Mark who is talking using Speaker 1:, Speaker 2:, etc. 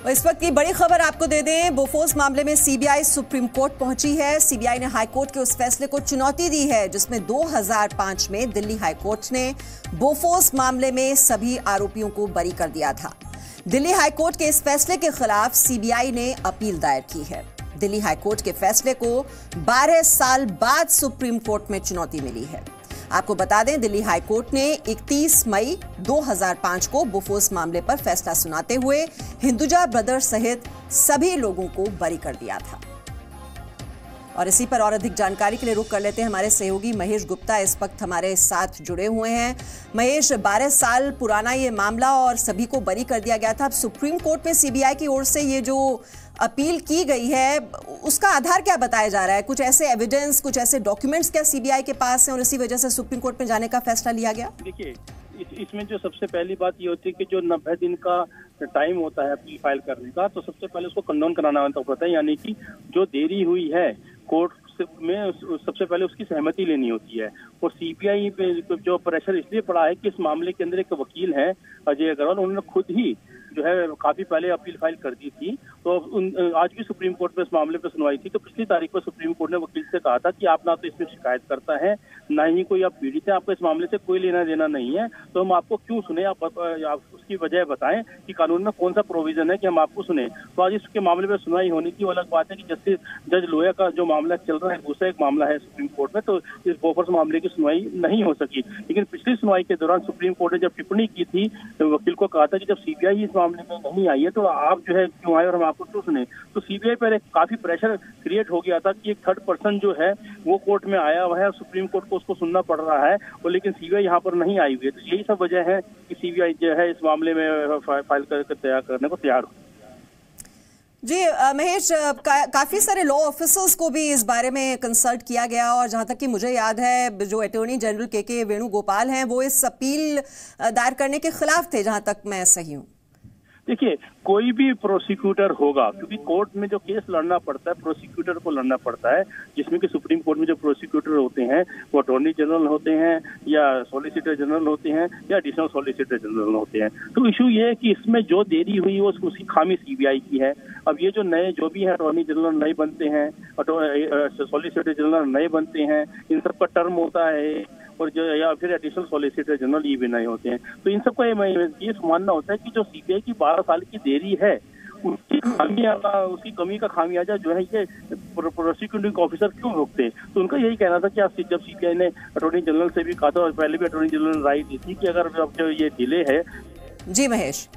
Speaker 1: और इस वक्त की बड़ी खबर आपको दे दें, बोफोर्स मामले में सीबीआई सुप्रीम कोर्ट पहुंची है। सीबीआई ने हाई कोर्ट के उस फैसले को चुनौती दी है जिसमें 2005 में दिल्ली हाई कोर्ट ने बोफोर्स मामले में सभी आरोपियों को बरी कर दिया था। दिल्ली हाई कोर्ट के इस फैसले के खिलाफ सीबीआई ने अपील दायर की है। दिल्ली हाई कोर्ट के फैसले को 12 साल बाद सुप्रीम कोर्ट में चुनौती मिली है। आपको बता दें, दिल्ली हाई कोर्ट ने 31 मई 2005 को बोफोर्स मामले पर फैसला सुनाते हुए हिंदुजा ब्रदर्स सहित सभी लोगों को बरी कर दिया था। और इसी पर और अधिक जानकारी के लिए रुख कर लेते हैं हमारे सहयोगी महेश गुप्ता इस वक्त हमारे साथ जुड़े हुए हैं। महेश, 12 साल पुराना ये मामला और सभी को बरी कर दिया गया था। अब सुप्रीम कोर्ट में सीबीआई की ओर से ये जो अपील की गई है उसका आधार क्या बताया जा रहा है? कुछ ऐसे एविडेंस, कुछ ऐसे डॉक्यूमेंट्स क्या सीबीआई के पास हैं और इसी वजह से सुप्रीम कोर्ट में जाने का फैसला लिया गया?
Speaker 2: देखिए, इसमें जो सबसे पहली बात ये होती है कि जो 90 दिन का टाइम होता है अपील फाइल करने का, तो सबसे पहले उसको कंडोन कराना होता है, यानी कि जो देरी हुई है कोर्ट में सबसे पहले उसकी सहमति लेनी होती है। और सीबीआई पे जो प्रेशर इसलिए पड़ा है कि इस मामले के अंदर एक वकील है अजय अग्रवाल, उन्होंने खुद ही जो है काफी पहले अपील फाइल कर दी थी। तो आज भी सुप्रीम कोर्ट में इस मामले पर सुनवाई थी। तो पिछली तारीख को सुप्रीम कोर्ट ने वकील से कहा था कि आप ना तो इसमें शिकायत करता है, ना ही कोई आप पीड़ित है, आपको इस मामले से कोई लेना देना नहीं है, तो हम आपको क्यों सुने, आप उसकी वजह बताएं कि कानून में कौन सा प्रोविजन है कि हम आपको सुने। तो आज इसके मामले पर सुनवाई होनी थी। वो अलग बात है कि जस्टिस जज लोया का जो मामला चल रहा है दूसरा एक मामला है सुप्रीम कोर्ट में, तो इस बोफोर्स मामले की सुनवाई नहीं हो सकी। लेकिन पिछली सुनवाई के दौरान सुप्रीम कोर्ट ने जब टिप्पणी की थी तो वकील को कहा था कि जब सीबीआई इस मामले में नहीं आई है तो आप जो है क्यों आए और हम आपको क्यों सुने। तो सीबीआई पर काफी प्रेशर क्रिएट हो गया था कि एक थर्ड पर्सन जो है वो कोर्ट में आया हुआ है, सुप्रीम कोर्ट को उसको सुनना पड़ रहा है, और लेकिन सीबीआई यहाँ पर नहीं आई हुई है। तो यही सब वजह है कि सीबीआई जो है इस मामले में फाइल करके तैयार करने को तैयार हो।
Speaker 1: जी महेश, काफी सारे लॉ ऑफिसर्स को भी इस बारे में कंसल्ट किया गया और जहां तक कि मुझे याद है जो अटॉर्नी जनरल के वेणुगोपाल हैं वो इस अपील दायर करने के खिलाफ थे, जहां तक मैं सही हूं।
Speaker 2: देखिए, कोई भी प्रोसिक्यूटर होगा, क्योंकि कोर्ट में जो केस लड़ना पड़ता है प्रोसिक्यूटर को लड़ना पड़ता है, जिसमें कि सुप्रीम कोर्ट में जो प्रोसिक्यूटर होते हैं वो अटॉर्नी जनरल होते हैं या सॉलिसिटर जनरल होते हैं या एडिशनल सॉलिसिटर जनरल होते हैं। तो इशू ये है कि इसमें जो देरी हुई वो उसकी खामी सीबीआई की है। अब ये जो नए जो भी है अटॉर्नी जनरल नए बनते हैं, सॉलिसिटर जनरल नए बनते हैं, इन सबका टर्म होता है, और जो या फिर एडिशनल सॉलिसिटर जनरल ये भी नए होते हैं। तो इन सबका ये मानना होता है कि जो सीबीआई की 12 साल की देरी है उसकी कमी का खामियाजा जो है ये प्रोसिक्यूटिंग ऑफिसर क्यों भुगते। तो उनका यही कहना था कि आप जब सीबीआई ने अटॉर्नी जनरल से भी कहा था और पहले भी अटॉर्नी जनरल ने राय दी थी कि अगर अब जो ये डिले है।
Speaker 1: जी महेश।